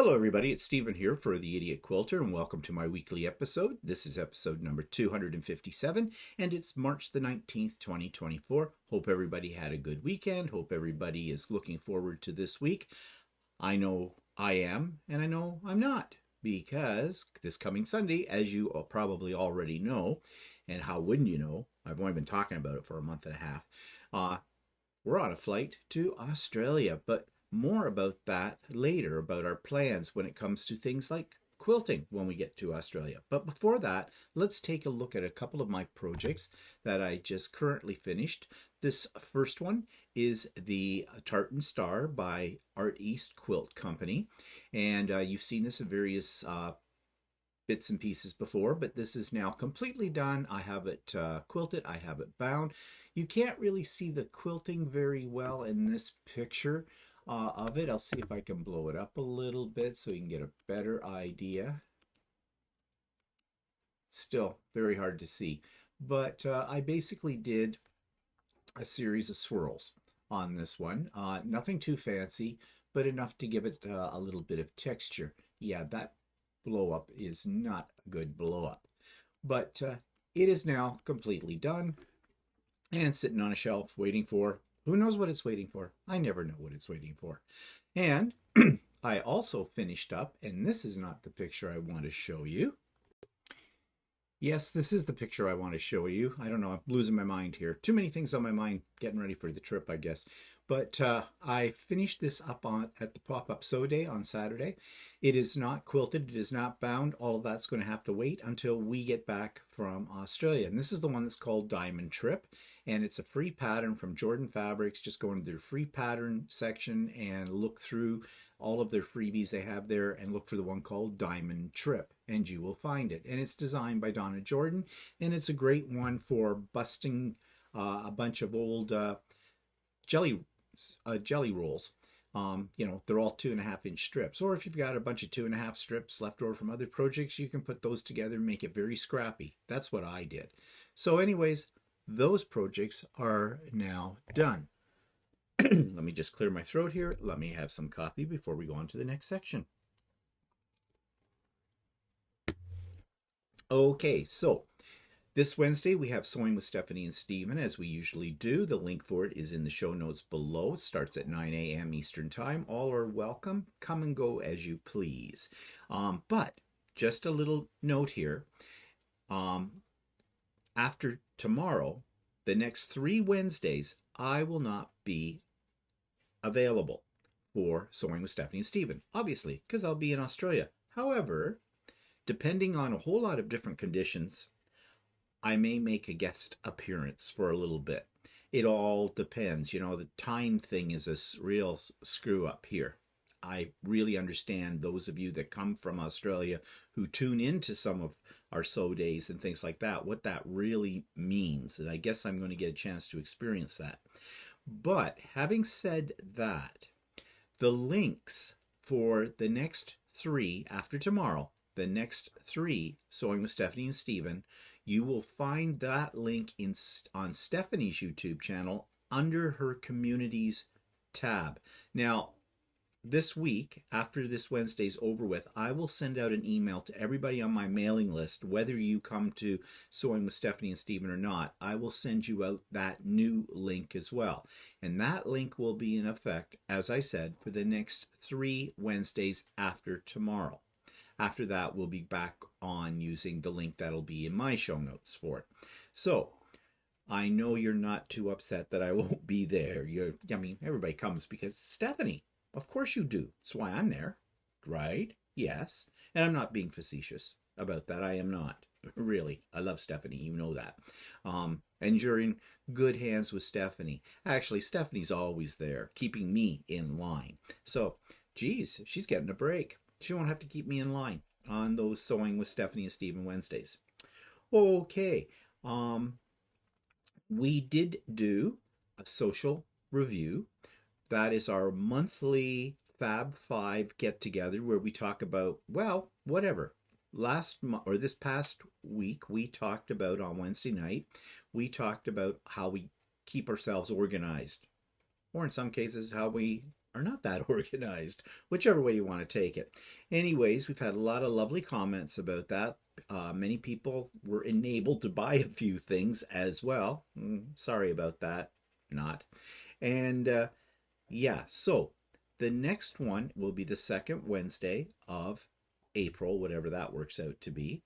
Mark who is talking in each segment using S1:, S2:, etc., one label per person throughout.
S1: Hello everybody, it's Stephen here for the Idiot Quilter and welcome to my weekly episode. This is episode number 257 and it's March the 19th, 2024. Hope everybody had a good weekend. Hope everybody is looking forward to this week. I know I am and I know I'm not, because this coming Sunday, as you probably already know, and how wouldn't you know, I've only been talking about it for a month and a half, we're on a flight to Australia, but more about that later, about our plans when it comes to things like quilting when we get to Australia. But before that, let's take a look at a couple of my projects that I just currently finished. This first one is the Tartan Star by Art East Quilt Company. And you've seen this in various bits and pieces before, but this is now completely done. I have it quilted, I have it bound. You can't really see the quilting very well in this picture of it. I'll see if I can blow it up a little bit so you can get a better idea. Still very hard to see, but I basically did a series of swirls on this one. Nothing too fancy, but enough to give it a little bit of texture. Yeah, that blow up is not a good blow up, but it is now completely done and sitting on a shelf waiting for, who knows what it's waiting for? I never know what it's waiting for. And I also finished up, and this is not the picture I want to show you. Yes, this is the picture I want to show you. I don't know, I'm losing my mind here. Too many things on my mind, getting ready for the trip, I guess. But I finished this up at the Pop-Up Sew Day on Saturday. It is not quilted, it is not bound. All of that's going to have to wait until we get back from Australia. And this is the one that's called Diamond Trip. And it's a free pattern from Jordan Fabrics. Just go into their free pattern section and look through all of their freebies they have there and look for the one called Diamond Trip, and you will find it. And it's designed by Donna Jordan, and it's a great one for busting a bunch of old jelly rolls. You know, they're all 2.5-inch strips, or if you've got a bunch of 2.5 strips left over from other projects, you can put those together and make it very scrappy. That's what I did. So anyways, those projects are now done. Let me just clear my throat here. Let me have some coffee before we go on to the next section. Okay, so this Wednesday we have Sewing with Stephanie and Stephen, as we usually do. The link for it is in the show notes below. It starts at 9 a.m. Eastern Time. All are welcome. Come and go as you please. But just a little note here. After tomorrow, the next 3 Wednesdays, I will not be available for Sewing with Stephanie and Stephen, obviously, because I'll be in Australia. However, depending on a whole lot of different conditions, I may make a guest appearance for a little bit. It all depends. You know, the time thing is a real screw up here. I really understand those of you that come from Australia who tune into some of our sew days and things like that, what that really means. And I guess I'm going to get a chance to experience that. But having said that, the links for the next 3 after tomorrow, the next 3 Sewing with Stephanie and Stephen, you will find that link on Stephanie's YouTube channel under her Communities tab. Now, this week, after this Wednesday's over with, I will send out an email to everybody on my mailing list, whether you come to Sewing with Stephanie and Stephen or not. I will send you out that new link as well. And that link will be in effect, as I said, for the next 3 Wednesdays after tomorrow. After that, we'll be back on using the link that'll be in my show notes for it. So, I know you're not too upset that I won't be there. I mean, everybody comes because it's Stephanie. Of course you do. That's why I'm there, right? Yes. And I'm not being facetious about that. I am not. Really. I love Stephanie. You know that. And you're in good hands with Stephanie. Actually, Stephanie's always there, keeping me in line. So, geez, she's getting a break. She won't have to keep me in line on those Sewing with Stephanie and Stephen Wednesdays. Okay. We did do a social review. That is our monthly Fab 5 get-together where we talk about, well, whatever. This past week, we talked about, on Wednesday night, we talked about how we keep ourselves organized, or in some cases, how we are not that organized, whichever way you want to take it. Anyways, we've had a lot of lovely comments about that. Many people were enabled to buy a few things as well. Sorry about that. Not. And yeah, so the next one will be the second Wednesday of April, whatever that works out to be.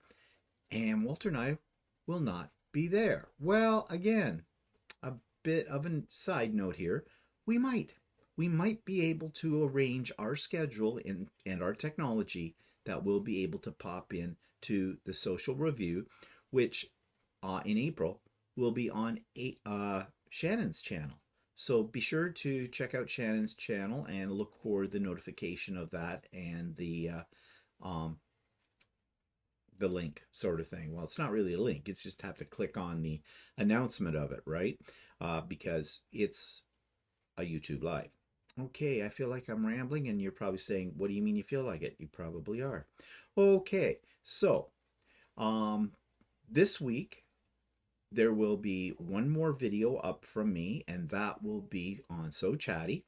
S1: And Walter and I will not be there. Well, again, a bit of a side note here. We might. We might be able to arrange our schedule and our technology that we'll be able to pop in to the social review, which in April will be on Shannon's channel. So be sure to check out Shannon's channel and look for the notification of that and the link sort of thing. Well, it's not really a link. It's just have to click on the announcement of it, right? Because it's a YouTube Live. Okay, I feel like I'm rambling and you're probably saying, what do you mean you feel like it? You probably are. Okay, so this week there will be one more video up from me, and that will be on So Chatty.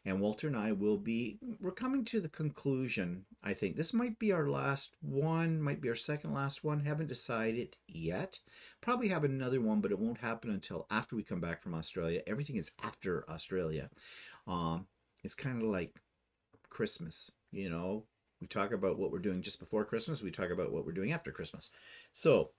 S1: And Walter and I we're coming to the conclusion, I think. This might be our last one, might be our second last one. Haven't decided yet. Probably have another one, but it won't happen until after we come back from Australia. Everything is after Australia. It's kind of like Christmas, you know. We talk about what we're doing just before Christmas. We talk about what we're doing after Christmas. So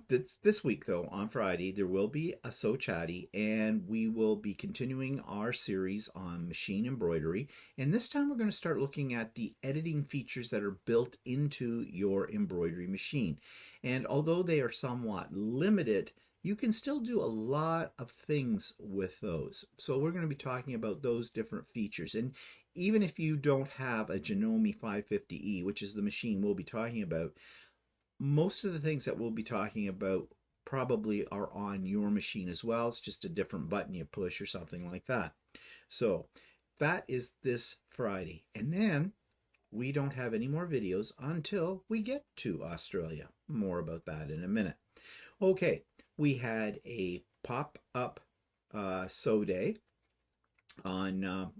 S1: this week, though, on Friday, there will be a So Chatty, and we will be continuing our series on machine embroidery. And this time we're going to start looking at the editing features that are built into your embroidery machine. And although they are somewhat limited, you can still do a lot of things with those. So we're going to be talking about those different features. And even if you don't have a Janome 550E, which is the machine we'll be talking about, most of the things that we'll be talking about probably are on your machine as well. It's just a different button you push or something like that. So that is this Friday. And then we don't have any more videos until we get to Australia. More about that in a minute. Okay, we had a pop-up sew day on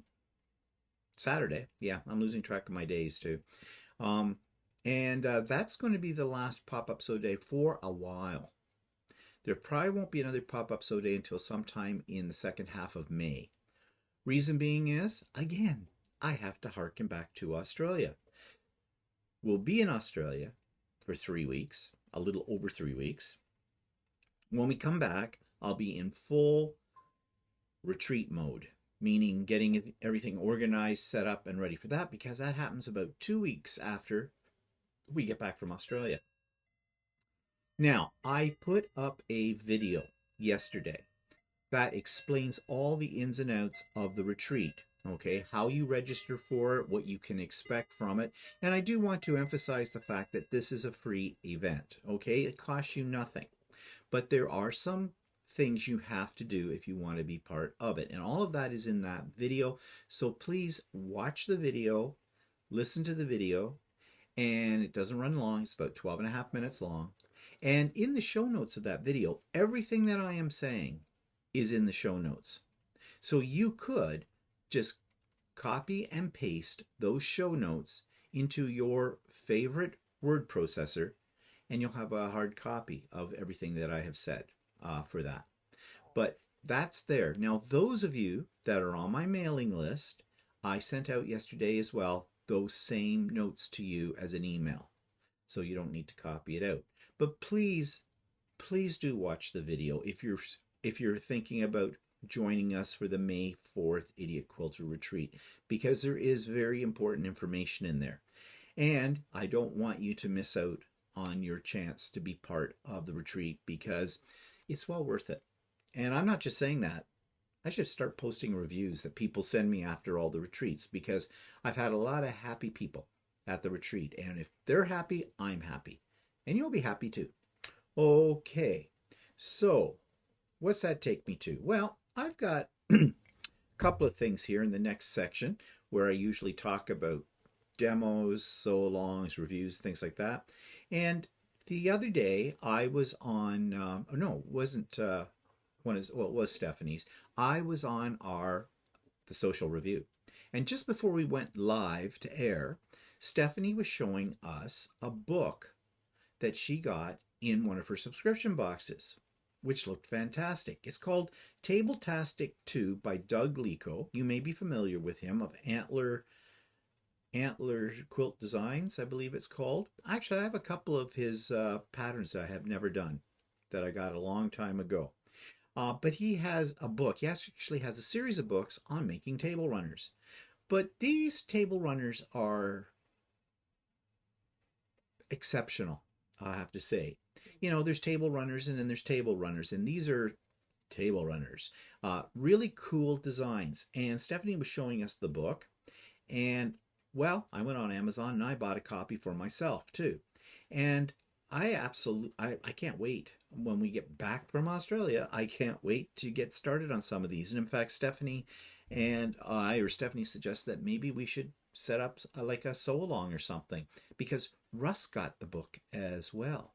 S1: Saturday. Yeah, I'm losing track of my days too. And that's going to be the last pop-up sew day for a while. There probably won't be another pop-up sew day until sometime in the second half of May. Reason being is, again, I have to harken back to Australia. We'll be in Australia for 3 weeks, a little over 3 weeks. When we come back, I'll be in full retreat mode, meaning getting everything organized, set up, and ready for that, because that happens about 2 weeks after we get back from Australia. Now, I put up a video yesterday that explains all the ins and outs of the retreat. Okay, how you register for it, what you can expect from it. And I do want to emphasize the fact that this is a free event. Okay, it costs you nothing. But there are some things you have to do if you want to be part of it. And all of that is in that video. So please watch the video, listen to the video, and it doesn't run long. It's about 12 and a half minutes long. And in the show notes of that video, everything that I am saying is in the show notes. So you could just copy and paste those show notes into your favorite word processor, and you'll have a hard copy of everything that I have said for that. But that's there. Now, those of you that are on my mailing list, I sent out yesterday as well those same notes to you as an email. So you don't need to copy it out. But please do watch the video if you're thinking about joining us for the May 4th Idiot Quilter Retreat, because there is very important information in there. And I don't want you to miss out on your chance to be part of the retreat, because it's well worth it. And I'm not just saying that. I should start posting reviews that people send me after all the retreats, because I've had a lot of happy people at the retreat. And if they're happy, I'm happy. And you'll be happy too. Okay, so what's that take me to? Well, I've got a couple of things here in the next section where I usually talk about demos, sew-alongs, reviews, things like that. And the other day I was on, it wasn't it was Stephanie's. I was on the social review. And just before we went live to air, Stephanie was showing us a book that she got in one of her subscription boxes, which looked fantastic. It's called Table-tastic 2 by Doug Lico. You may be familiar with him, of Antler Quilt Designs, I believe it's called. Actually, I have a couple of his patterns that I have never done that I got a long time ago. But he has a book. He actually has a series of books on making table runners. But these table runners are exceptional, I have to say. You know, there's table runners and then there's table runners, and these are table runners. Really cool designs. And Stephanie was showing us the book, and well, I went on Amazon and I bought a copy for myself too. And I can't wait when we get back from Australia. I can't wait to get started on some of these. And in fact, Stephanie suggests that maybe we should set up like a sew along or something, because Russ got the book as well,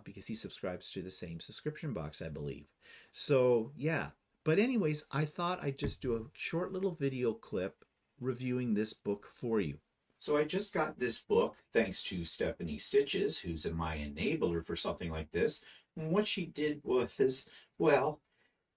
S1: because he subscribes to the same subscription box, I believe. So yeah, but anyways, I thought I'd just do a short little video clip reviewing this book for you. So I just got this book thanks to Stephanie Stitches, who's my enabler for something like this. And what she did was, well,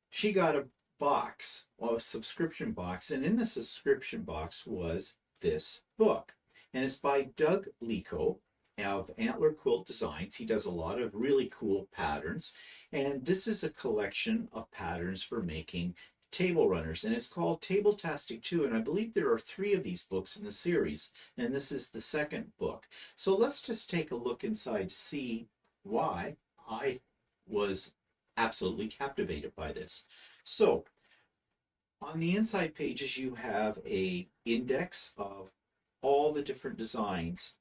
S1: she got a box, well, a subscription box, and in the subscription box was this book. And it's by Doug Lico of Antler Quilt Designs. He does a lot of really cool patterns. And this is a collection of patterns for making table runners, and it's called Table-tastic 2, and I believe there are 3 of these books in the series, and this is the second book. So let's just take a look inside to see why I was absolutely captivated by this. So on the inside pages you have a index of all the different designs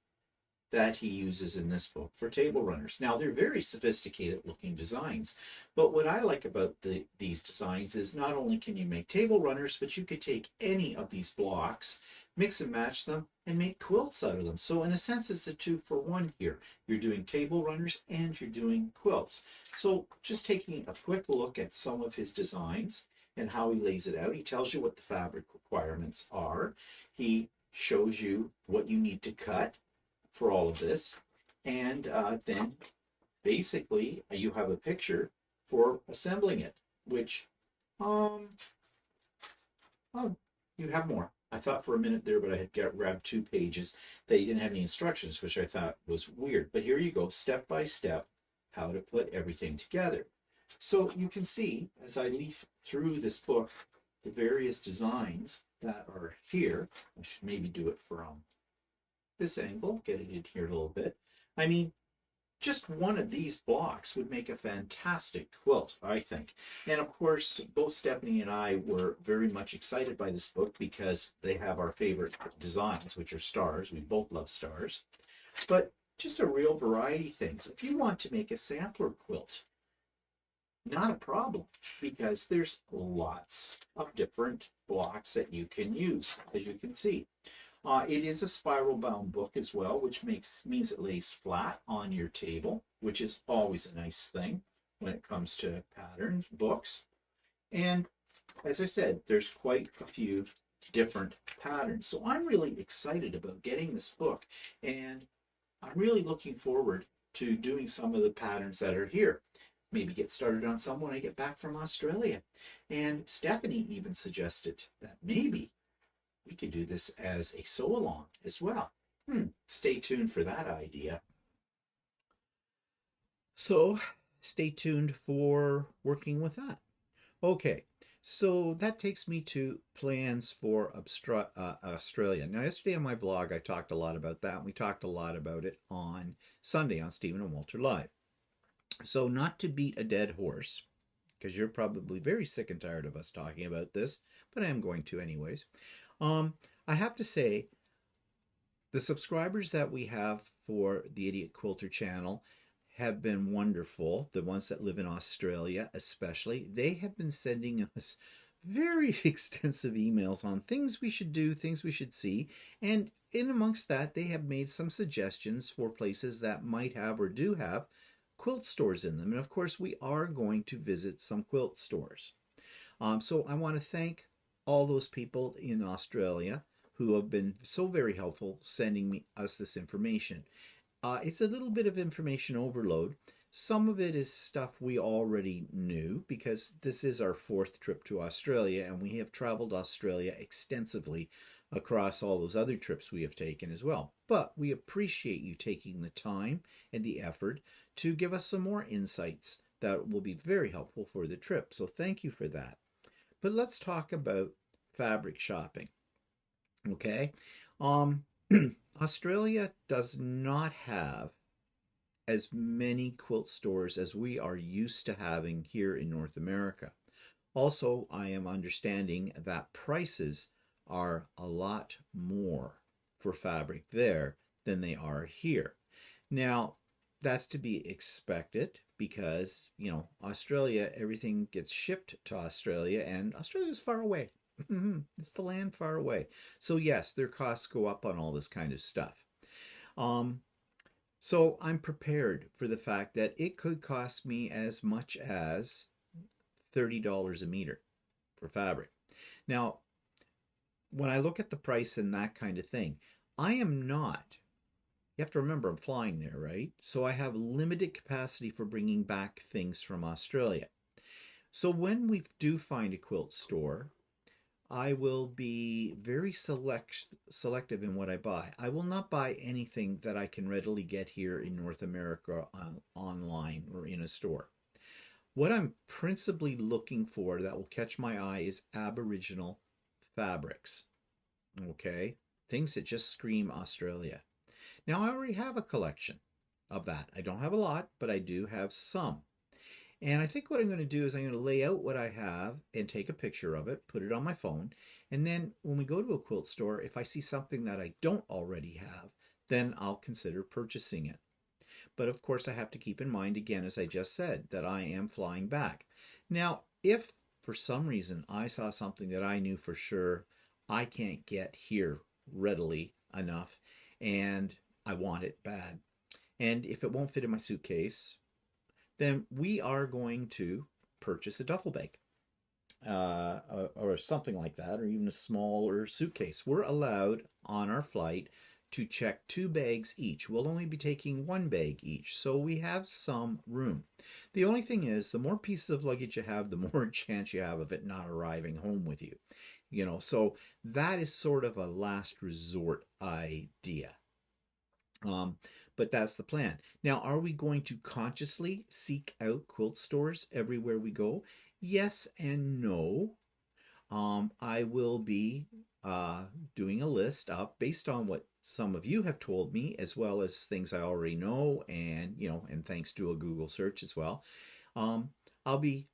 S1: that he uses in this book for table runners. Now, they're very sophisticated looking designs, but what I like about these designs is not only can you make table runners, but you could take any of these blocks, mix and match them, and make quilts out of them. So in a sense, it's a 2-for-1 here. You're doing table runners and you're doing quilts. So just taking a quick look at some of his designs and how he lays it out. He tells you what the fabric requirements are. He shows you what you need to cut for all of this, and then basically you have a picture for assembling it, which oh, you have more. I thought for a minute there, but I had grabbed 2 pages that you didn't have any instructions, which I thought was weird. But here you go, step by step, how to put everything together. So you can see as I leaf through this book the various designs that are here. I should maybe do it from this angle, get it in here a little bit. I mean, just one of these blocks would make a fantastic quilt, I think. And of course, both Stephanie and I were very much excited by this book because they have our favorite designs, which are stars. We both love stars. But just a real variety of things. If you want to make a sampler quilt, not a problem, because there's lots of different blocks that you can use, as you can see. It is a spiral bound book as well, which means it lays flat on your table, which is always a nice thing when it comes to patterns books. And as I said, there's quite a few different patterns. So I'm really excited about getting this book, and I'm really looking forward to doing some of the patterns that are here. Maybe get started on some when I get back from Australia. And Stephanie even suggested that maybe we could do this as a sew-along as well. Stay tuned for that idea. So stay tuned for working with that. Okay, so that takes me to plans for Australia. Now, yesterday on my vlog, I talked a lot about that, and we talked a lot about it on Sunday on Stephen and Walter Live. So not to beat a dead horse, because you're probably very sick and tired of us talking about this, but I am going to anyways. I have to say, the subscribers that we have for the Idiot Quilter channel have been wonderful. The ones that live in Australia especially, they have been sending us very extensive emails on things we should do, things we should see, and in amongst that they have made some suggestions for places that might have or do have quilt stores in them. And of course we are going to visit some quilt stores. So I want to thank all those people in Australia who have been so very helpful sending us this information. It's a little bit of information overload. Some of it is stuff we already knew because this is our fourth trip to Australia and we have traveled Australia extensively across all those other trips we have taken as well. But we appreciate you taking the time and the effort to give us some more insights that will be very helpful for the trip. So thank you for that. But let's talk about fabric shopping. Okay. Um, Australia does not have as many quilt stores as we are used to having here in North America. Also, I am understanding that prices are a lot more for fabric there than they are here. Now, that's to be expected because, you know, Australia, everything gets shipped to Australia and Australia is far away. It's the land far away. So yes, their costs go up on all this kind of stuff. Um, so I'm prepared for the fact that it could cost me as much as $30 a meter for fabric. Now, when I look at the price and that kind of thing, I am not, you have to remember I'm flying there, right? So I have limited capacity for bringing back things from Australia. So when we do find a quilt store, I will be very selective in what I buy. I will not buy anything that I can readily get here in North America online or in a store. What I'm principally looking for that will catch my eye is Aboriginal fabrics. Okay? Things that just scream Australia. Now, I already have a collection of that. I don't have a lot, but I do have some. And I think what I'm going to do is I'm going to lay out what I have and take a picture of it, put it on my phone. And then when we go to a quilt store, if I see something that I don't already have, then I'll consider purchasing it. But of course, I have to keep in mind, again, as I just said, that I am flying back. Now, if for some reason I saw something that I knew for sure I can't get here readily enough and I want it bad, and if it won't fit in my suitcase, then we are going to purchase a duffel bag or something like that, or even a smaller suitcase. We're allowed on our flight to check 2 bags each. We'll only be taking 1 bag each, so we have some room. The only thing is, the more pieces of luggage you have, the more chance you have of it not arriving home with you. You know, so that is sort of a last resort idea. But that's the plan. Now, are we going to consciously seek out quilt stores everywhere we go? Yes and no. I will be doing a list up based on what some of you have told me, as well as things I already know, and and thanks to a Google search as well. I'll be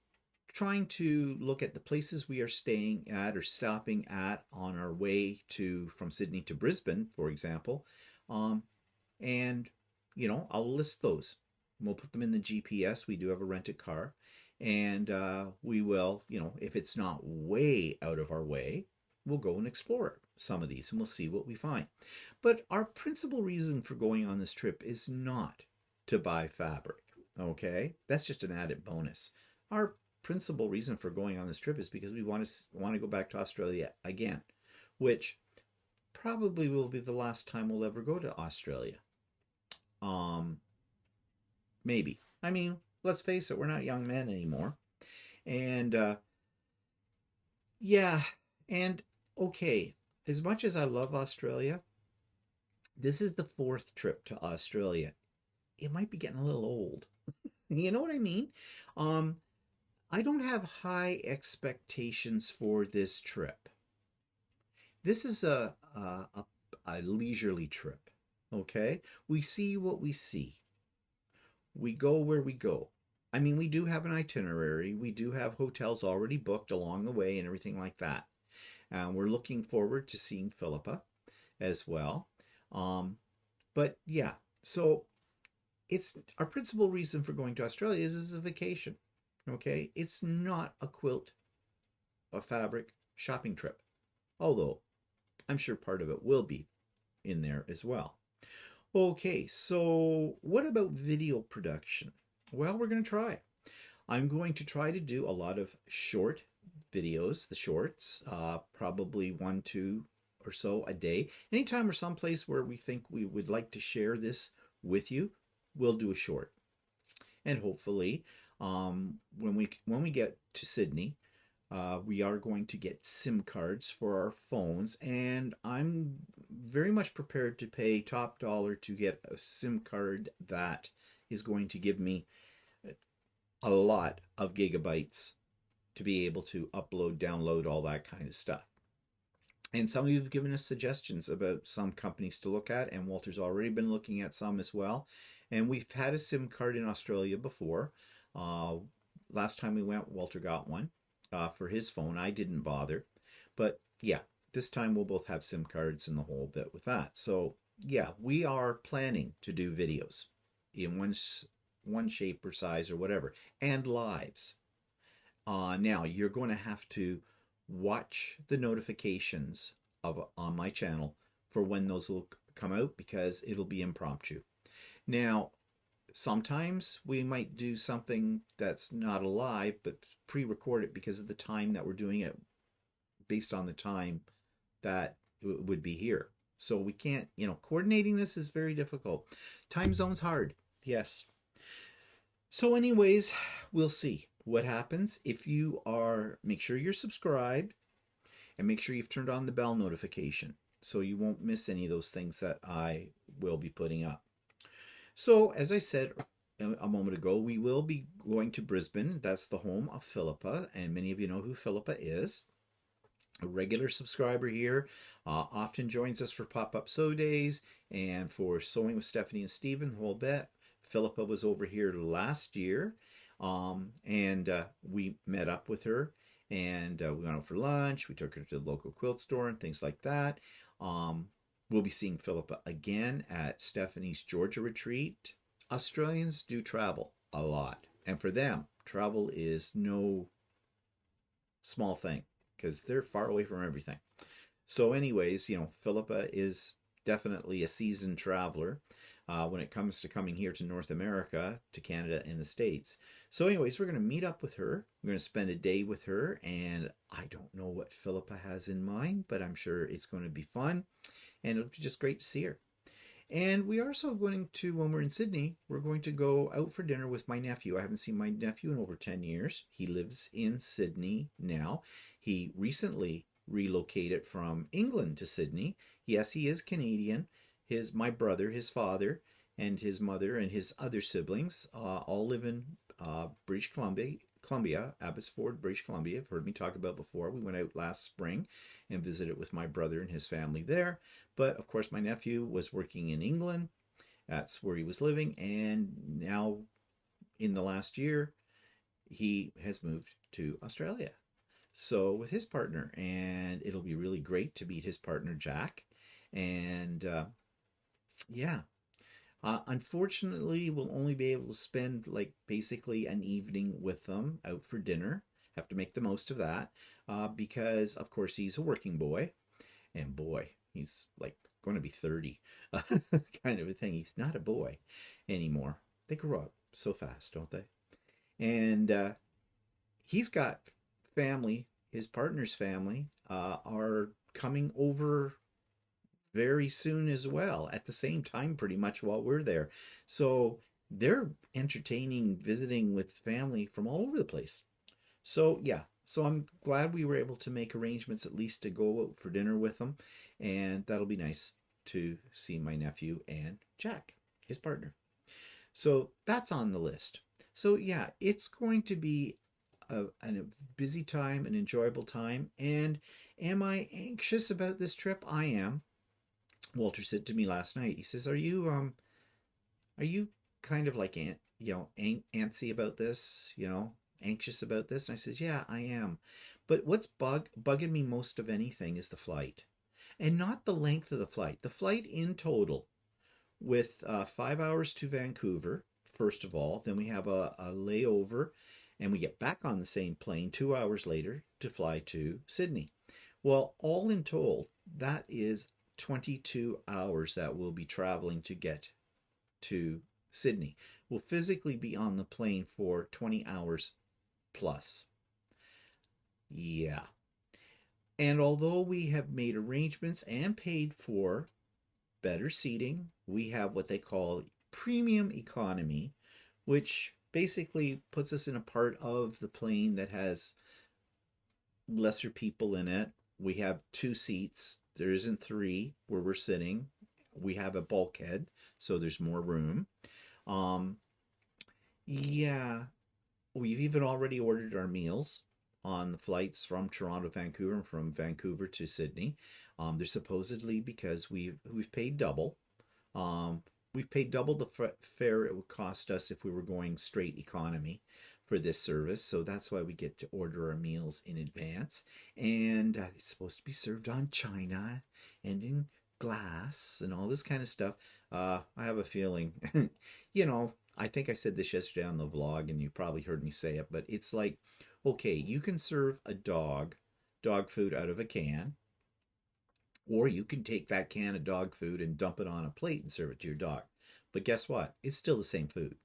S1: trying to look at the places we are staying at or stopping at on our way from Sydney to Brisbane, for example. And I'll list those. We'll put them in the GPS. We do have a rented car, and we will, if it's not way out of our way, we'll go and explore some of these and we'll see what we find. But our principal reason for going on this trip is not to buy fabric. Okay, that's just an added bonus. Our principal reason for going on this trip is because we want to go back to Australia again, which probably will be the last time we'll ever go to Australia. Maybe. I mean, let's face it, we're not young men anymore. And yeah, and okay, as much as I love Australia, this is the 4th trip to Australia. It might be getting a little old. You know what I mean? I don't have high expectations for this trip. This is a leisurely trip, okay? We see what we see. We go where we go. I mean, we do have an itinerary. We do have hotels already booked along the way and everything like that. We're looking forward to seeing Philippa as well. But yeah, so it's our principal reason for going to Australia is a vacation, okay? It's not a fabric shopping trip, although I'm sure part of it will be in there as well. Okay, so what about video production? Well, we're going to try. I'm going to try to do a lot of short videos, the shorts, probably 1, 2 or so a day. Anytime or someplace where we think we would like to share this with you, we'll do a short. And hopefully, when we get to Sydney, we are going to get SIM cards for our phones, and I'm very much prepared to pay top dollar to get a SIM card that is going to give me a lot of gigabytes to be able to upload, download, all that kind of stuff. And some of you have given us suggestions about some companies to look at, and Walter's already been looking at some as well. And we've had a SIM card in Australia before. Last time we went, Walter got one for his phone. I didn't bother. But yeah, this time we'll both have SIM cards and the whole bit with that. So yeah, we are planning to do videos in one shape or size or whatever, and lives. Now, you're going to have to watch the notifications on my channel for when those will come out, because it'll be impromptu. Now, sometimes we might do something that's not alive, but pre-record it because of the time that we're doing it, based on the time that it would be here. So we can't, coordinating this is very difficult. Time zone's hard, yes. So anyways, we'll see what happens. If you are, make sure you're subscribed, and make sure you've turned on the bell notification so you won't miss any of those things that I will be putting up. So as I said a moment ago, we will be going to Brisbane. That's the home of Philippa, and many of you know who Philippa is. A regular subscriber here, often joins us for pop-up sew days and for sewing with Stephanie and Stephen, the whole bit. Philippa was over here last year, and we met up with her, and we went out for lunch. We took her to the local quilt store and things like that. We'll be seeing Philippa again at Stephanie's Georgia retreat. Australians do travel a lot, and for them, travel is no small thing because they're far away from everything. So anyways, Philippa is definitely a seasoned traveler when it comes to coming here to North America, to Canada and the States. So anyways, we're going to meet up with her. We're going to spend a day with her, and I don't know what Philippa has in mind, but I'm sure it's going to be fun, and it'll be just great to see her. And we are also going to, when we're in Sydney, we're going to go out for dinner with my nephew. I haven't seen my nephew in over 10 years. He lives in Sydney now. He recently relocated from England to Sydney. Yes, he is Canadian. My brother, his father, and his mother and his other siblings all live in British Columbia, Abbotsford, British Columbia. You've heard me talk about before. We went out last spring and visited with my brother and his family there. But of course, my nephew was working in England. That's where he was living. And now, in the last year, he has moved to Australia. So with his partner, and it'll be really great to meet his partner, Jack. And yeah. Unfortunately, we'll only be able to spend basically an evening with them out for dinner. Have to make the most of that because, of course, he's a working boy. And boy, he's going to be 30 kind of a thing. He's not a boy anymore. They grow up so fast, don't they? And he's got family. His partner's family are coming over very soon as well, at the same time pretty much while we're there. So they're entertaining, visiting with family from all over the place. So yeah, so I'm glad we were able to make arrangements at least to go out for dinner with them, and that'll be nice to see my nephew and Jack, his partner. So that's on the list. So yeah, it's going to be a busy time, an enjoyable time. And am I anxious about this trip? I am. Walter said to me last night, he says, are you kind of antsy about this, anxious about this? And I said, yeah, I am. But what's bugging me most of anything is the flight, and not the length of the flight. The flight in total, with 5 hours to Vancouver, first of all, then we have a layover, and we get back on the same plane 2 hours later to fly to Sydney. Well, all in total, that is 22 hours that we'll be traveling to get to Sydney. We'll physically be on the plane for 20 hours plus. Yeah. And although we have made arrangements and paid for better seating, we have what they call premium economy, which basically puts us in a part of the plane that has lesser people in it. We have two seats. There isn't three where we're sitting. We have a bulkhead, so there's more room. Um, yeah, we've even already ordered our meals on the flights from Toronto, Vancouver, and from Vancouver to Sydney. They're supposedly because we've paid double. Um, we've paid double the fare it would cost us if we were going straight economy for this service. So that's why we get to order our meals in advance. And it's supposed to be served on china and in glass and all this kind of stuff. I have a feeling, I think I said this yesterday on the vlog, and you probably heard me say it, but it's like, okay, you can serve a dog food out of a can, or you can take that can of dog food and dump it on a plate and serve it to your dog. But guess what? It's still the same food,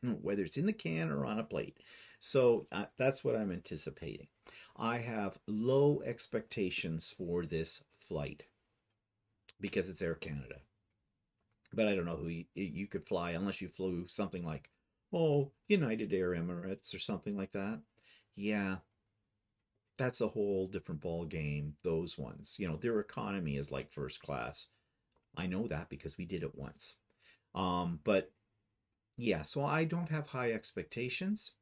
S1: whether it's in the can or on a plate. So that's what I'm anticipating. I have low expectations for this flight because it's Air Canada. But I don't know who you could fly unless you flew something like, oh, United Air Emirates or something like that. Yeah, that's a whole different ball game. Those ones, their economy is like first class. I know that because we did it once. But yeah, so I don't have high expectations.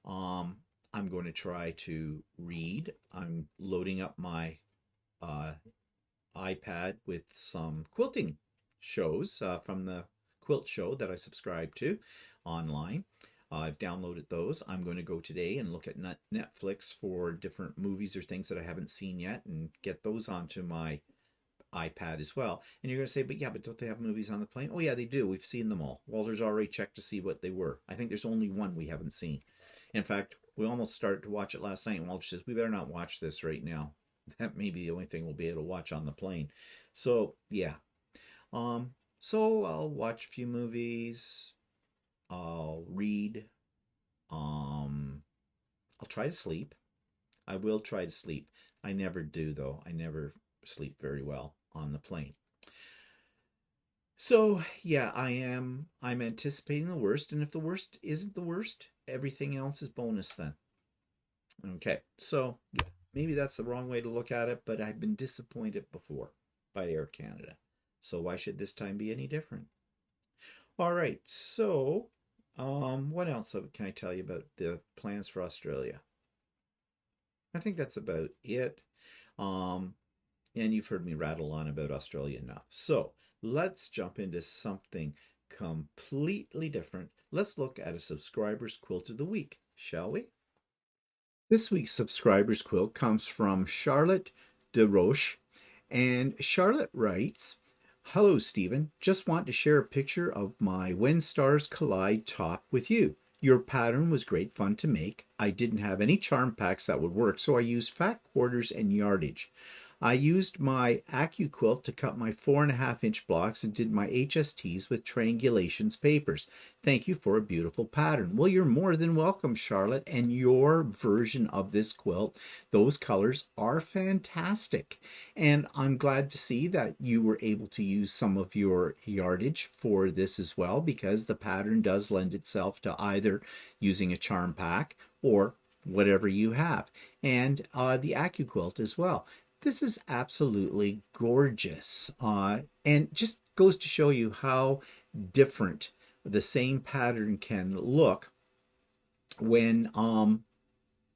S1: Um, I'm going to try to read. I'm loading up my uh, iPad with some quilting shows from the quilt show that I subscribe to online. I've downloaded those. I'm going to go today and look at Netflix for different movies or things that I haven't seen yet and get those onto my iPad as well. And you're going to say, but yeah, but don't they have movies on the plane? Oh, yeah, they do. We've seen them all. Walter's already checked to see what they were. I think there's only one we haven't seen. In fact, we almost started to watch it last night, and Walter says, we better not watch this right now. That may be the only thing we'll be able to watch on the plane. So, yeah. So I'll watch a few movies. I'll read. Um, I'll try to sleep. I will try to sleep. I never do, though. I never sleep very well on the plane. So, yeah, I'm anticipating the worst, and if the worst isn't the worst, everything else is bonus then. Okay. So, yeah, maybe that's the wrong way to look at it, but I've been disappointed before by Air Canada. So why should this time be any different? All right. So, what else can I tell you about the plans for Australia? I think that's about it. Um, and you've heard me rattle on about Australia enough. So let's jump into something completely different. Let's look at a subscriber's quilt of the week, shall we? This week's subscriber's quilt comes from Charlotte DeRoche, and Charlotte writes, hello, Stephen. Just want to share a picture of my When Stars Collide top with you. Your pattern was great fun to make. I didn't have any charm packs that would work, so I used fat quarters and yardage. I used my Quilt to cut my 4.5-inch blocks and did my HSTs with triangulations papers. Thank you for a beautiful pattern. Well, you're more than welcome, Charlotte, and your version of this quilt, those colors are fantastic. And I'm glad to see that you were able to use some of your yardage for this as well, because the pattern does lend itself to either using a charm pack or whatever you have, and the Quilt as well. This is absolutely gorgeous, and just goes to show you how different the same pattern can look when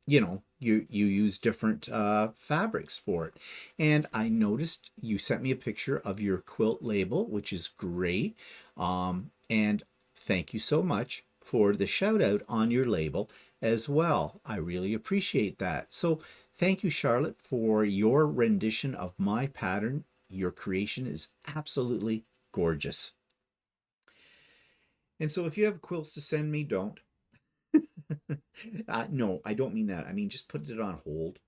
S1: you use different fabrics for it. And I noticed you sent me a picture of your quilt label, which is great. And thank you so much for the shout out on your label as well. I really appreciate that. So thank you, Charlotte, for your rendition of my pattern. Your creation is absolutely gorgeous. And so if you have quilts to send me, don't. No, I don't mean that. I mean, just put it on hold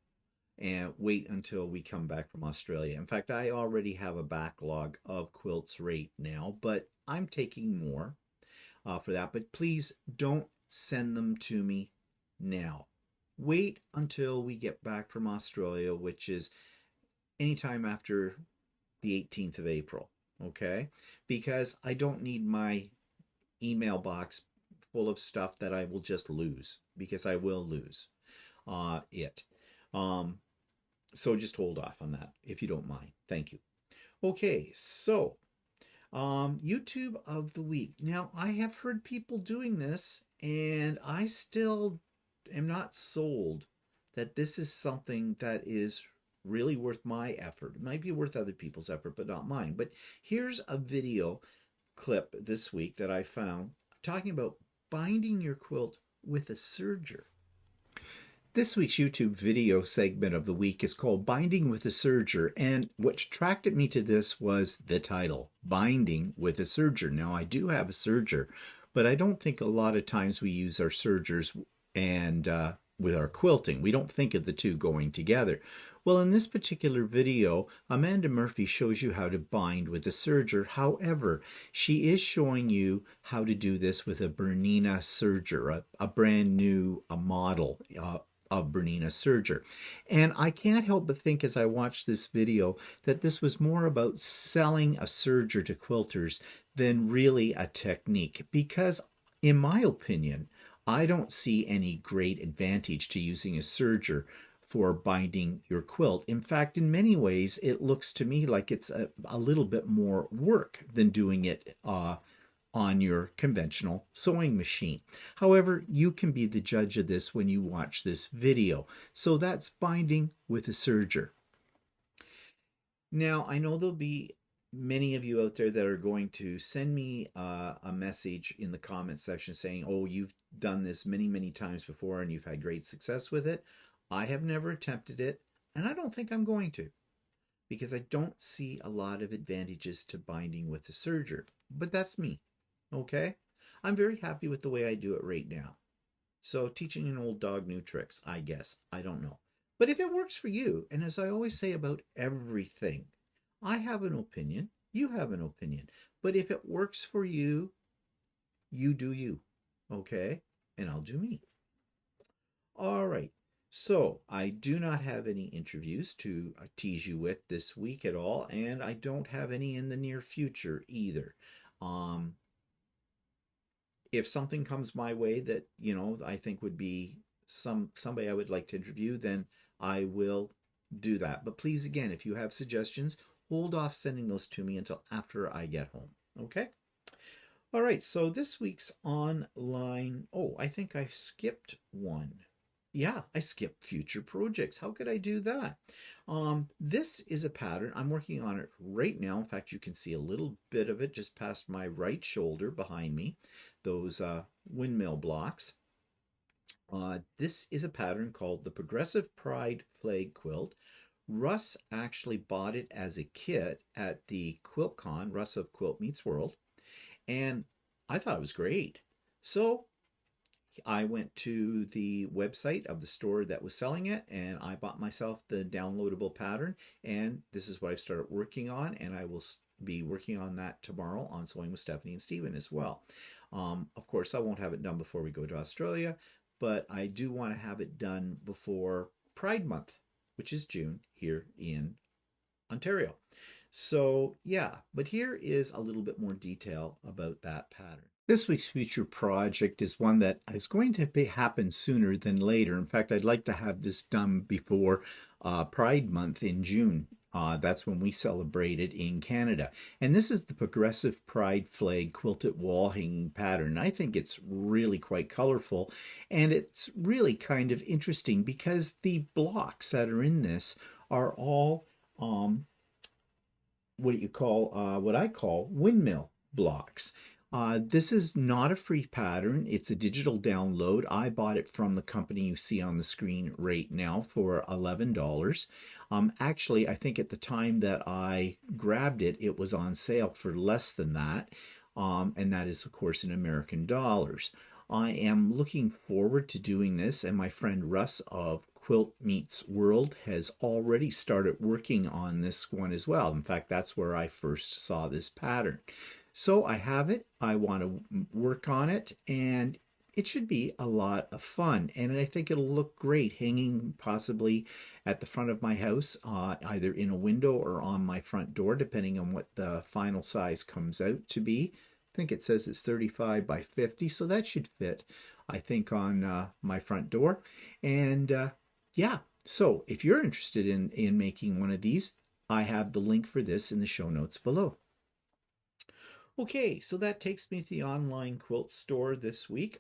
S1: and wait until we come back from Australia. In fact, I already have a backlog of quilts right now, but I'm taking more for that. But please don't send them to me now. wait until we get back from Australia, which is anytime after the 18th of April, okay? Because I don't need my email box full of stuff that I will just lose, because I will lose it. Um, so just hold off on that if you don't mind. Thank you. Okay, so YouTube of the week. Now, I have heard people doing this, and I still am not sold that this is something that is really worth my effort. It might be worth other people's effort, but not mine. But here's a video clip this week that I found talking about binding your quilt with a serger. This week's YouTube video segment of the week is called Binding with a Serger, and what attracted me to this was the title, Binding with a Serger. Now, I do have a serger, but I don't think a lot of times we use our sergers and with our quilting. We don't think of the two going together. Well, in this particular video, Amanda Murphy shows you how to bind with a serger. However, she is showing you how to do this with a Bernina serger, a brand new model of Bernina serger. And I can't help but think as I watched this video that this was more about selling a serger to quilters than really a technique, because in my opinion, I don't see any great advantage to using a serger for binding your quilt. In fact, in many ways, it looks to me like it's a little bit more work than doing it on your conventional sewing machine. However, you can be the judge of this when you watch this video. So that's binding with a serger. Now, I know there'll be many of you out there that are going to send me a message in the comment section saying, oh, you've done this many, many times before and you've had great success with it. I have never attempted it, and I don't think I'm going to, because I don't see a lot of advantages to binding with a serger. But that's me. Okay? I'm very happy with the way I do it right now. So teaching an old dog new tricks, I guess. I don't know. But if it works for you, and as I always say about everything, I have an opinion, you have an opinion. But if it works for you, you do you. Okay? And I'll do me. All right. So I do not have any interviews to tease you with this week at all, and I don't have any in the near future either. If something comes my way that, you know, I think would be somebody I would like to interview, then I will do that. But please, again, if you have suggestions, hold off sending those to me until after I get home. Okay? All right, so this week's online, oh, I think I skipped one. Yeah, I skipped future projects. How could I do that? This is a pattern. I'm working on it right now. In fact, you can see a little bit of it just past my right shoulder behind me, those windmill blocks. This is a pattern called the Progressive Pride Flag Quilt. Russ actually bought it as a kit at the QuiltCon, Russ of Quilt Meets World, and I thought it was great. So I went to the website of the store that was selling it, and I bought myself the downloadable pattern, and this is what I've started working on, and I will be working on that tomorrow on Sewing with Stephanie and Stephen as well. Of course, I won't have it done before we go to Australia, but I do want to have it done before Pride Month, which is June here in Ontario. So yeah, but here is a little bit more detail about that pattern. This week's future project is one that is going to happen sooner than later. In fact, I'd like to have this done before Pride Month in June. That's when we celebrate it in Canada. And this is the Progressive Pride Flag Quilted Wall Hanging Pattern. I think it's really quite colorful, and it's really kind of interesting because the blocks that are in this are all what I call windmill blocks. This is not a free pattern. It's a digital download. I bought it from the company you see on the screen right now for $11. Actually, I think at the time that I grabbed it, it was on sale for less than that. And that is, of course, in American dollars. I am looking forward to doing this, and my friend Russ of Quilt Meets World has already started working on this one as well. In fact, that's where I first saw this pattern. So I have it. I want to work on it, and it should be a lot of fun, and I think it'll look great hanging possibly at the front of my house, either in a window or on my front door, depending on what the final size comes out to be. I think it says it's 35 by 50, so that should fit, I think, on my front door. And yeah, so if you're interested in making one of these, I have the link for this in the show notes below. Okay, so that takes me to the online quilt store this week.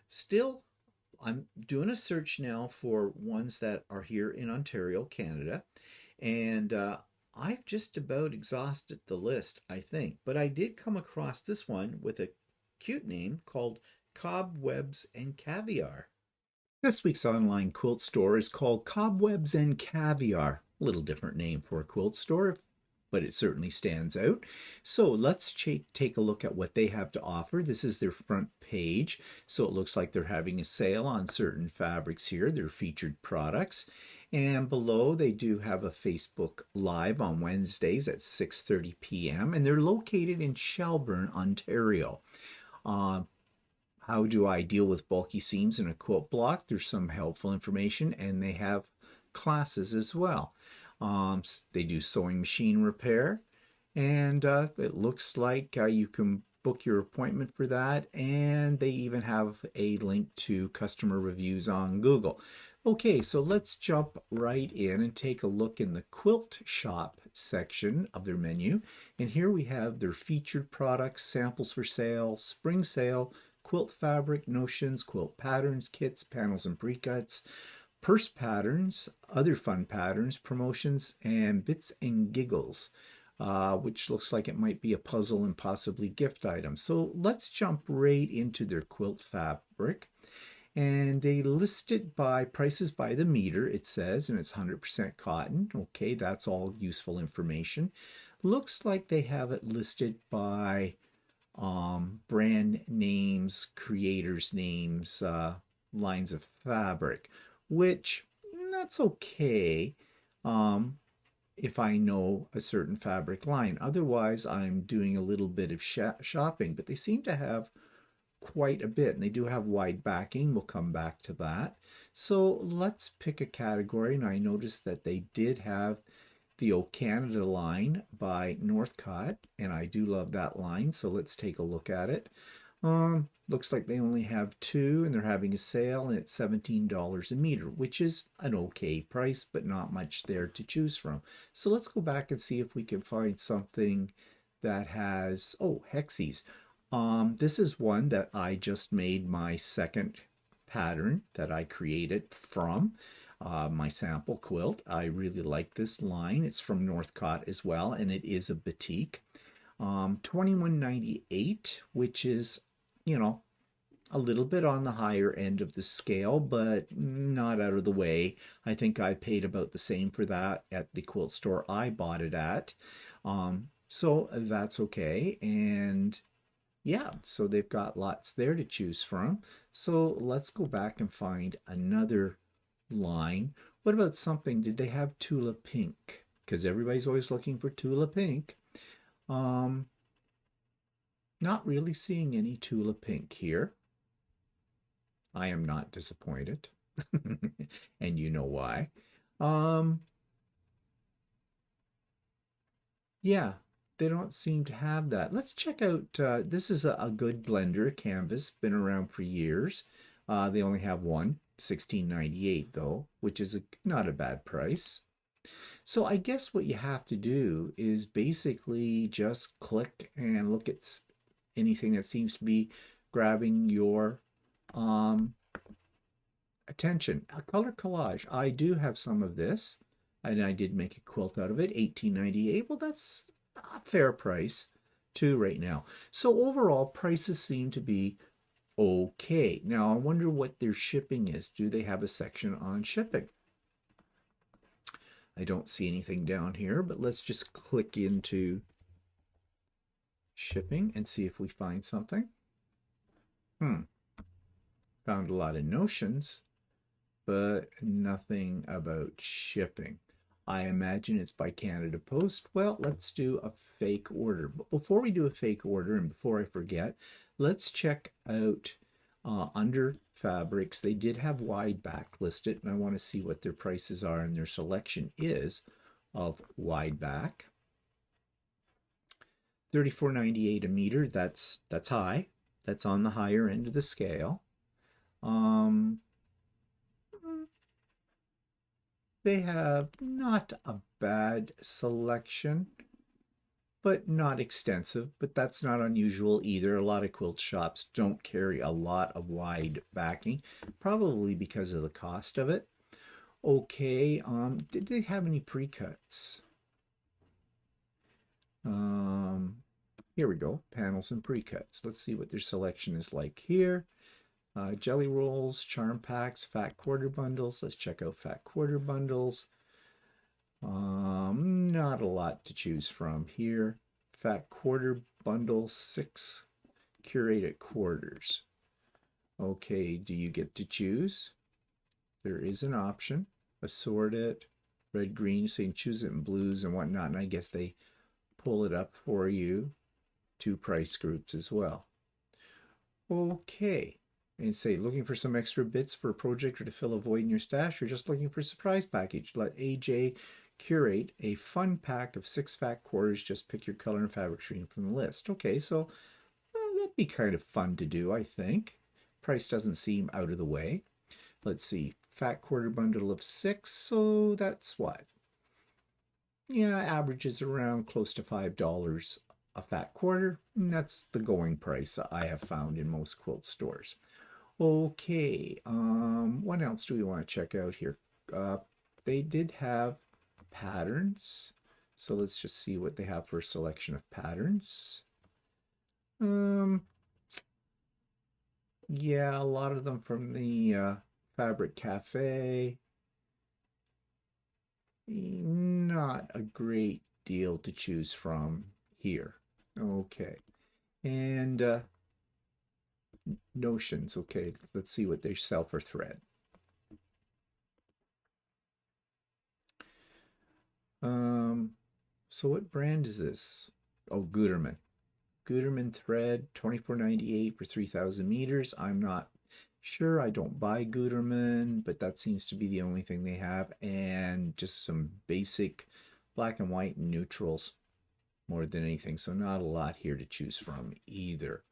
S1: Still, I'm doing a search now for ones that are here in Ontario, Canada, and I've just about exhausted the list, I think. But I did come across this one with a cute name called Cobwebs and Caviar. This week's online quilt store is called Cobwebs and Caviar. A little different name for a quilt store, but it certainly stands out. So let's take a look at what they have to offer. This is their front page. So it looks like they're having a sale on certain fabrics here, their featured products. And below they do have a Facebook Live on Wednesdays at 6:30 p.m. and they're located in Shelburne, Ontario. How do I deal with bulky seams in a quilt block? There's some helpful information, and they have classes as well. They do sewing machine repair, and it looks like you can book your appointment for that, and they even have a link to customer reviews on Google. Okay, so let's jump right in and take a look in the quilt shop section of their menu. And here we have their featured products, samples for sale, spring sale, quilt fabric, notions, quilt patterns, kits, panels and pre-cuts, purse patterns, other fun patterns, promotions, and bits and giggles, which looks like it might be a puzzle and possibly gift item. So let's jump right into their quilt fabric. And they list it by prices by the meter, it says, and it's 100% cotton. Okay, that's all useful information. Looks like they have it listed by brand names, creators' names, lines of fabric, which that's okay if I know a certain fabric line. Otherwise, I'm doing a little bit of shopping, but they seem to have quite a bit, and they do have wide backing. We'll come back to that. So let's pick a category, and I noticed that they did have the O Canada line by Northcott, and I do love that line, so let's take a look at it. Looks like they only have two, and they're having a sale, and it's $17 a meter, which is an okay price, but not much there to choose from. So let's go back and see if we can find something that has, oh, Hexies. This is one that I just made my second pattern that I created from my sample quilt. I really like this line. It's from Northcott as well, and it is a batik. $21.98, which is, you know, a little bit on the higher end of the scale, but not out of the way. I think I paid about the same for that at the quilt store I bought it at. So that's okay. And yeah, so they've got lots there to choose from. So let's go back and find another line. What about something, did they have Tula Pink? Because everybody's always looking for Tula Pink. Not really seeing any Tula Pink here. I am not disappointed. And you know why. Yeah, they don't seem to have that. Let's check out, this is a good blender canvas, been around for years. They only have one, $16.98 though, which is not a bad price. So I guess what you have to do is basically just click and look at anything that seems to be grabbing your attention. A color collage. I do have some of this, and I did make a quilt out of it, $18.98. Well, that's a fair price too right now. So overall, prices seem to be okay. Now, I wonder what their shipping is. Do they have a section on shipping? I don't see anything down here, but let's just click into shipping and see if we find something. Found a lot of notions, but nothing about shipping. I imagine it's by Canada Post. Well, let's do a fake order. But before we do a fake order, and before I forget, let's check out under fabrics, they did have wide back listed, and I want to see what their prices are, and their selection is of wide back. $34.98 a meter. That's high. That's on the higher end of the scale. They have not a bad selection, but not extensive. But that's not unusual either. A lot of quilt shops don't carry a lot of wide backing, probably because of the cost of it. Okay, did they have any pre-cuts? Here we go, panels and pre-cuts. Let's see what their selection is like here. Jelly rolls, charm packs, fat quarter bundles. Let's check out fat quarter bundles. Not a lot to choose from here. Fat quarter bundle, 6 curated quarters. Okay, do you get to choose? There is an option. Assorted, red, green, so you can choose it in blues and whatnot. And I guess they pull it up for you. 2 price groups as well. Okay. And say, looking for some extra bits for a project or to fill a void in your stash, or just looking for a surprise package? Let AJ curate a fun pack of 6 fat quarters. Just pick your color and fabric sheen from the list. Okay, so that'd be kind of fun to do, I think. Price doesn't seem out of the way. Let's see, fat quarter bundle of 6, so that's what? Yeah, averages around close to $5 a fat quarter. And that's the going price I have found in most quilt stores. Okay, what else do we want to check out here? They did have patterns, so let's just see what they have for a selection of patterns. Yeah, a lot of them from the Fabric Cafe. Not a great deal to choose from here. Okay, and notions. Okay, let's see what they sell for thread. So what brand is this? Oh, Gutermann. Gutermann thread, $24.98 for 3,000 meters. I'm not sure. I don't buy Gutermann, but that seems to be the only thing they have. And just some basic black and white and neutrals more than anything. So not a lot here to choose from either.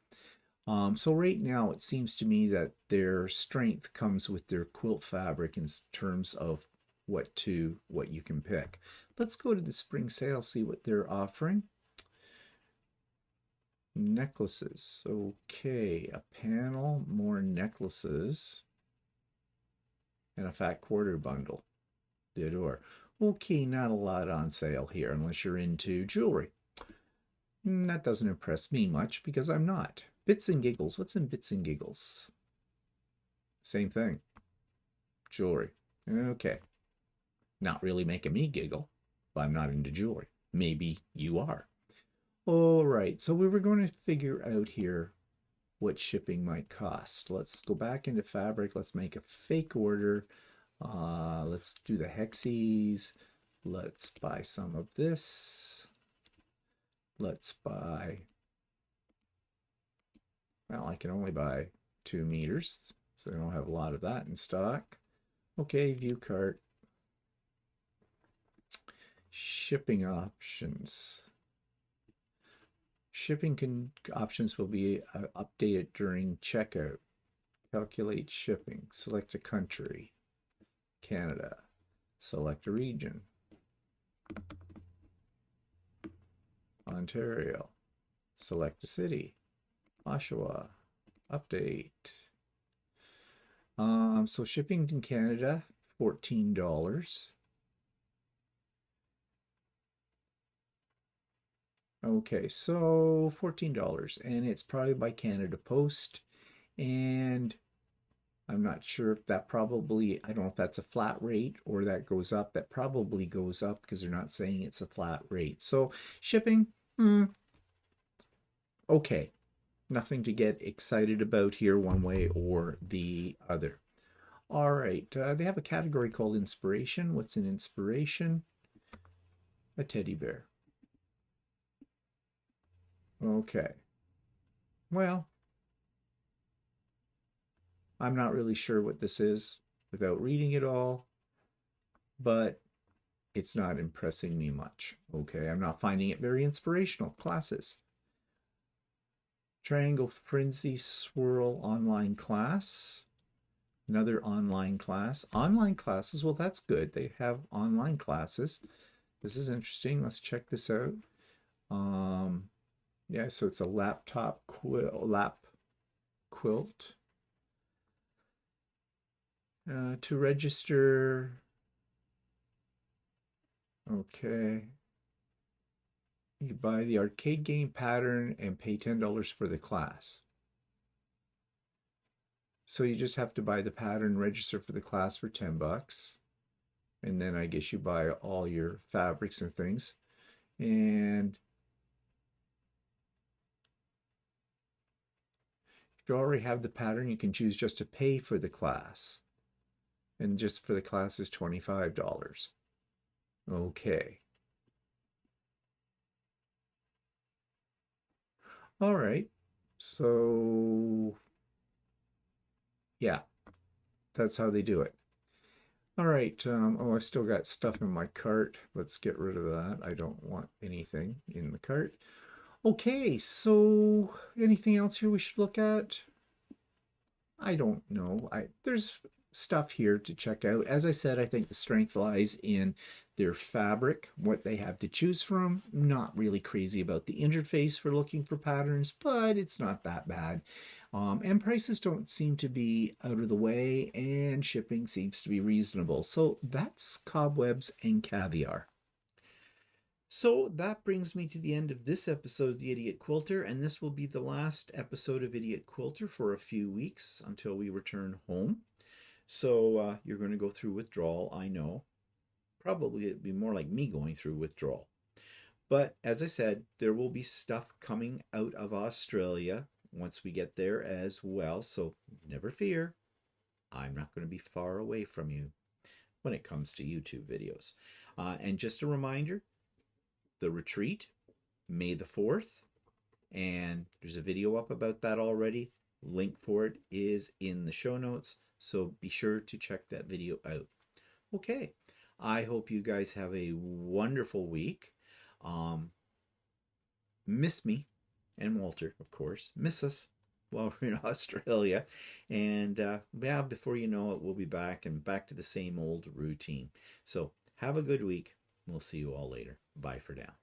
S1: So right now it seems to me that their strength comes with their quilt fabric in terms of what you can pick. Let's go to the spring sale, see what they're offering. Necklaces. Okay, a panel, more necklaces, and a fat quarter bundle. Did or. Okay, not a lot on sale here unless you're into jewelry. That doesn't impress me much because I'm not. Bits and giggles. What's in bits and giggles? Same thing. Jewelry. Okay. Not really making me giggle, but I'm not into jewelry. Maybe you are. All right, so we were going to figure out here what shipping might cost. Let's go back into fabric. Let's make a fake order. Let's do the hexes. Let's buy some of this. Let's buy, well, I can only buy 2 meters, so I don't have a lot of that in stock. Okay, view cart. Shipping options. Shipping options will be updated during checkout. Calculate shipping. Select a country. Canada. Select a region. Ontario. Select a city. Oshawa. Update. So shipping in Canada, $14. Okay, so $14, and it's probably by Canada Post, and I'm not sure if that probably, I don't know if that's a flat rate or that goes up. That probably goes up because they're not saying it's a flat rate. So shipping, okay. Nothing to get excited about here one way or the other. All right, they have a category called inspiration. What's an inspiration? A teddy bear. Okay. Well, I'm not really sure what this is without reading it all, but it's not impressing me much. Okay, I'm not finding it very inspirational. Classes. Triangle Frenzy Swirl online class. Another online class. Online classes, well, that's good. They have online classes. This is interesting. Let's check this out. Um, yeah, so it's a laptop lap quilt. To register, okay. You buy the arcade game pattern and pay $10 for the class. So you just have to buy the pattern, register for the class for 10 bucks. And then I guess you buy all your fabrics and things. And if you already have the pattern, you can choose just to pay for the class. And just for the class is $25. Okay. All right. So, yeah, that's how they do it. All right. Oh, I've still got stuff in my cart. Let's get rid of that. I don't want anything in the cart. Okay, so anything else here we should look at? I don't know. There's stuff here to check out. As I said, I think the strength lies in their fabric, what they have to choose from. Not really crazy about the interface for looking for patterns, but it's not that bad. And prices don't seem to be out of the way, and shipping seems to be reasonable. So that's Cobwebs and Caviar. So that brings me to the end of this episode of The Idiot Quilter, and this will be the last episode of Idiot Quilter for a few weeks until we return home. So you're going to go through withdrawal, I know. Probably it'd be more like me going through withdrawal. But as I said, there will be stuff coming out of Australia once we get there as well. So never fear, I'm not going to be far away from you when it comes to YouTube videos. And just a reminder, the retreat, May the 4th, and there's a video up about that already. Link for it is in the show notes, so be sure to check that video out. Okay, I hope you guys have a wonderful week. Miss me and Walter, of course. Miss us while we're in Australia. And yeah, before you know it, we'll be back and back to the same old routine. So have a good week. We'll see you all later. Bye for now.